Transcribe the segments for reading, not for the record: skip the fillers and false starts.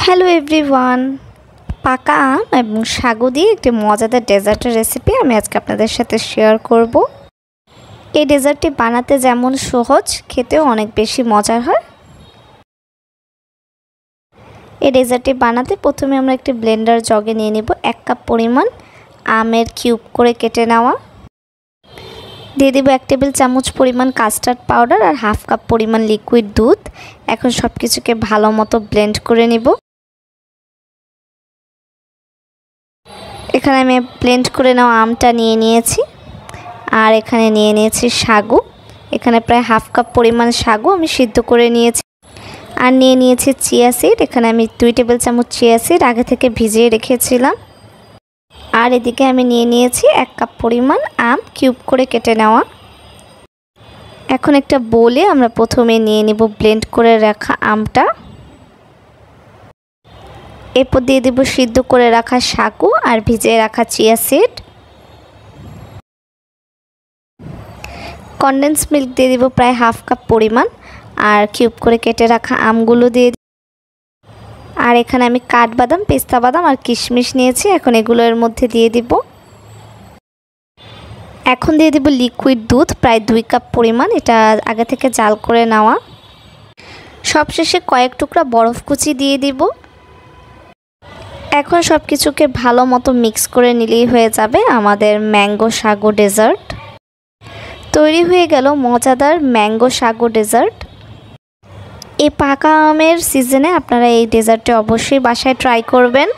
Hello everyone, পাকা আম এবং সাগু দিয়ে একটি মজাদার ডেজার্টের রেসিপি আমি আজকে আপনাদের সাথে শেয়ার করব। এই ডেজার্টটি বানাতে যেমন সহজ, খেতেও অনেক বেশি মজার হয়। এই ডেজার্টটি বানাতে প্রথমে আমরা একটি ব্লেন্ডার জগে নিয়ে নেব 1 কাপ পরিমাণ আমের কিউব করে কেটে নেওয়া। দিয়ে দেব 1 টেবিল চামচ পরিমাণ কাস্টার্ড পাউডার আর হাফ কাপ পরিমাণ লিকুইড দুধ। এখন সব কিছুকে ভালো মতো ব্লেন্ড করে নিব। এখানে আমি ব্লেন্ড করে নেওয়া আমটা নিয়ে নিয়েছি আর এখানে নিয়ে নিয়েছি সাগু। এখানে প্রায় হাফ কাপ পরিমাণ সাগু আমি সিদ্ধ করে নিয়েছি। আর নিয়ে নিয়েছি চিয়া সিড। এখানে আমি 2 টেবিল চামচ চিয়া সিড আগে থেকে ভিজিয়ে রেখেছিলাম। আর এদিকে আমি নিয়ে নিয়েছি 1 কাপ পরিমাণ আম কিউব করে কেটে নেওয়া। এখন একটা বোলে আমরা প্রথমে নিয়ে নেব ব্লেন্ড করে রাখা আমটা। এরপর দিয়ে দেব সিদ্ধ করে রাখা সাগু আর ভিজিয়ে রাখা চিয়া সিড। কনডেন্স মিল্ক দিয়ে দেব প্রায় হাফ কাপ পরিমাণ আর কিউব করে কেটে রাখা আমগুলো দিয়ে। আর এখানে আমি কাঠবাদাম, পেস্তা বাদাম আর কিশমিশ নিয়েছি। এখন এগুলো এর মধ্যে দিয়ে দিব। এখন দিয়ে দেব লিকুইড দুধ প্রায় 2 কাপ পরিমাণ, এটা আগে থেকে জাল করে নেওয়া। সবশেষে কয়েক টুকরা বরফ কুচি দিয়ে দিব। এখন সব কিছুকে ভালো মতো মিক্স করে নিলেই হয়ে যাবে আমাদের ম্যাঙ্গো সাগু ডেজার্ট। তৈরি হয়ে গেল মজাদার ম্যাঙ্গো সাগু ডেজার্ট। এই পাকা আমের সিজনে আপনারা এই ডেজার্টটি অবশ্যই বাসায় ট্রাই করবেন।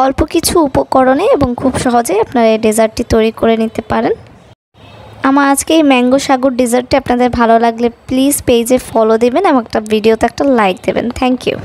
অল্প কিছু উপকরণে এবং খুব সহজেই আপনারা এই ডেজার্টটি তৈরি করে নিতে পারেন। আমার আজকে এই ম্যাঙ্গো সাগুর ডেজার্টটি আপনাদের ভালো লাগলে প্লিজ পেজে ফলো দেবেন এবং একটা ভিডিওতে একটা লাইক দেবেন। Thank you.